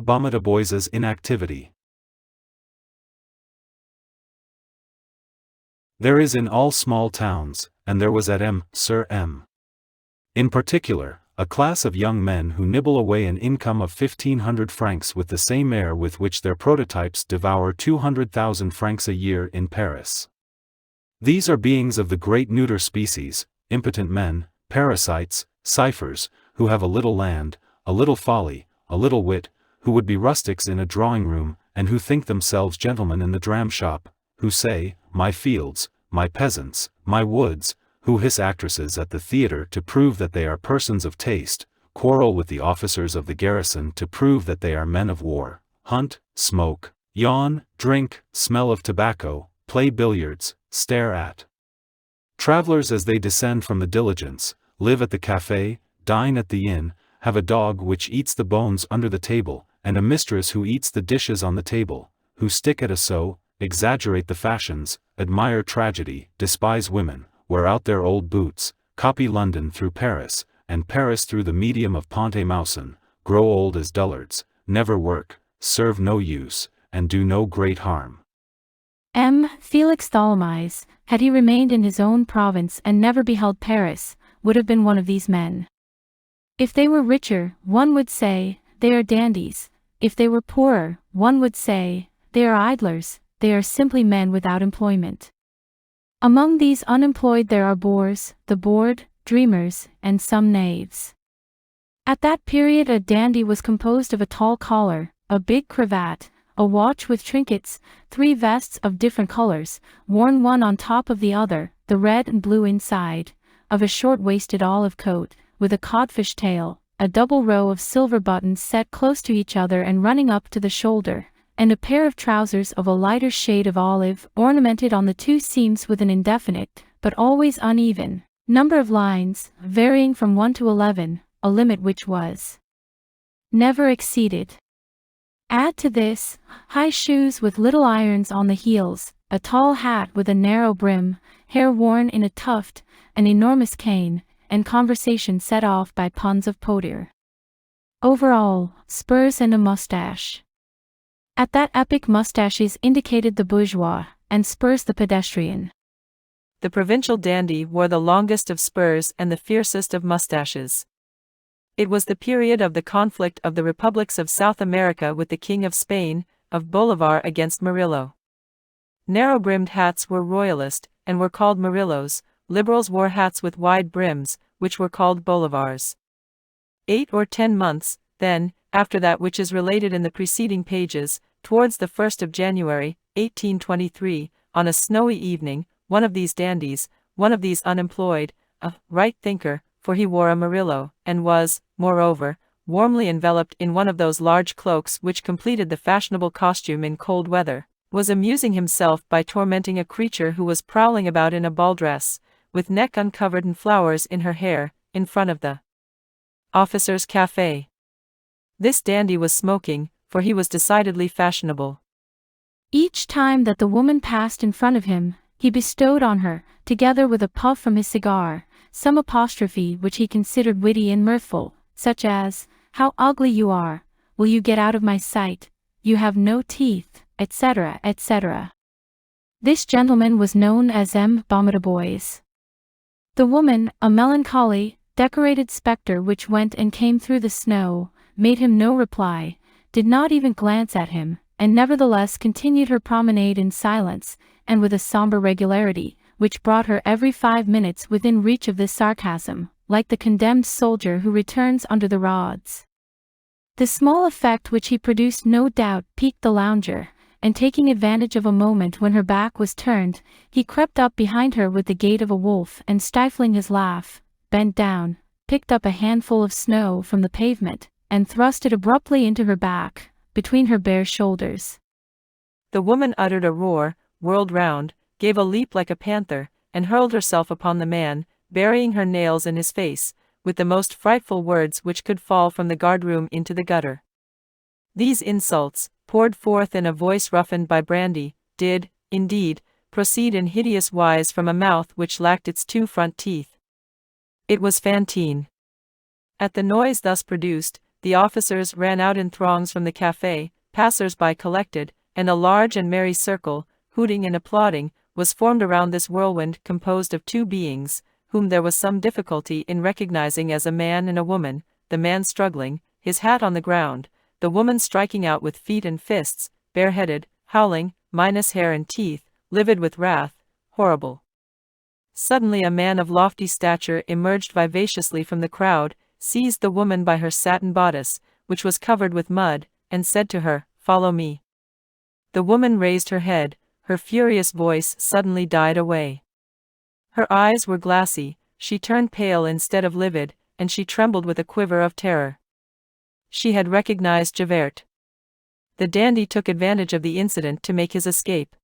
BAMATABOIS'S inactivity. There is in all small towns, and there was at M. Sir M. in particular, a class of young men who nibble away an income of 1,500 francs with the same air with which their prototypes devour 200,000 francs a year in Paris. These are beings of the great neuter species, impotent men, parasites, ciphers, who have a little land, a little folly, a little wit, who would be rustics in a drawing-room, and who think themselves gentlemen in the dram-shop, who say, my fields, my peasants, my woods, who hiss actresses at the theatre to prove that they are persons of taste, quarrel with the officers of the garrison to prove that they are men of war, hunt, smoke, yawn, drink, smell of tobacco, play billiards, stare at travelers as they descend from the diligence, live at the café, dine at the inn, have a dog which eats the bones under the table, and a mistress who eats the dishes on the table, who stick at a sew, exaggerate the fashions, admire tragedy, despise women, wear out their old boots, copy London through Paris, and Paris through the medium of Pont-à-Mousson, grow old as dullards, never work, serve no use, and do no great harm. M. Felix Tholomyès, had he remained in his own province and never beheld Paris, would have been one of these men. If they were richer, one would say, they are dandies; if they were poorer, one would say, they are idlers, they are simply men without employment. Among these unemployed there are bores, the bored, dreamers, and some knaves. At that period a dandy was composed of a tall collar, a big cravat, a watch with trinkets, 3 vests of different colors, worn one on top of the other, the red and blue inside, of a short-waisted olive coat, with a codfish tail, a double row of silver buttons set close to each other and running up to the shoulder, and a pair of trousers of a lighter shade of olive, ornamented on the 2 seams with an indefinite, but always uneven, number of lines, varying from 1 to 11, a limit which was never exceeded. Add to this, high shoes with little irons on the heels, a tall hat with a narrow brim, hair worn in a tuft, an enormous cane, and conversation set off by puns of potir. Over all, spurs and a mustache. At that epoch mustaches indicated the bourgeois, and spurs the pedestrian. The provincial dandy wore the longest of spurs and the fiercest of mustaches. It was the period of the conflict of the republics of South America with the King of Spain, of Bolivar against Murillo. Narrow-brimmed hats were royalist, and were called Murillos. Liberals wore hats with wide brims, which were called Bolivars. 8 or 10 months, then, after that which is related in the preceding pages, towards the 1st of January, 1823, on a snowy evening, one of these dandies, one of these unemployed, a right thinker, for he wore a Murillo, and was, moreover, warmly enveloped in one of those large cloaks which completed the fashionable costume in cold weather, was amusing himself by tormenting a creature who was prowling about in a ball dress, with neck uncovered and flowers in her hair, in front of the officers' café. This dandy was smoking, for he was decidedly fashionable. Each time that the woman passed in front of him, he bestowed on her, together with a puff from his cigar, some apostrophe which he considered witty and mirthful, such as, "How ugly you are, will you get out of my sight, you have no teeth," etc., etc. This gentleman was known as M. BAMATABOIS. The woman, a melancholy, decorated spectre which went and came through the snow, made him no reply, did not even glance at him, and nevertheless continued her promenade in silence, and with a somber regularity, which brought her every 5 minutes within reach of this sarcasm, like the condemned soldier who returns under the rods. The small effect which he produced no doubt piqued the lounger, and taking advantage of a moment when her back was turned, he crept up behind her with the gait of a wolf and stifling his laugh, bent down, picked up a handful of snow from the pavement, and thrust it abruptly into her back, between her bare shoulders. The woman uttered a roar, whirled round, gave a leap like a panther, and hurled herself upon the man, burying her nails in his face, with the most frightful words which could fall from the guardroom into the gutter. These insults, poured forth in a voice roughened by brandy, did, indeed, proceed in hideous wise from a mouth which lacked its 2 front teeth. It was Fantine. At the noise thus produced, the officers ran out in throngs from the café, passers-by collected, and a large and merry circle, hooting and applauding, was formed around this whirlwind composed of two beings, whom there was some difficulty in recognizing as a man and a woman, the man struggling, his hat on the ground, the woman striking out with feet and fists, bareheaded, howling, minus hair and teeth, livid with wrath, horrible. Suddenly a man of lofty stature emerged vivaciously from the crowd, seized the woman by her satin bodice, which was covered with mud, and said to her, "Follow me." The woman raised her head, her furious voice suddenly died away. Her eyes were glassy, she turned pale instead of livid, and she trembled with a quiver of terror. She had recognized Javert. The dandy took advantage of the incident to make his escape.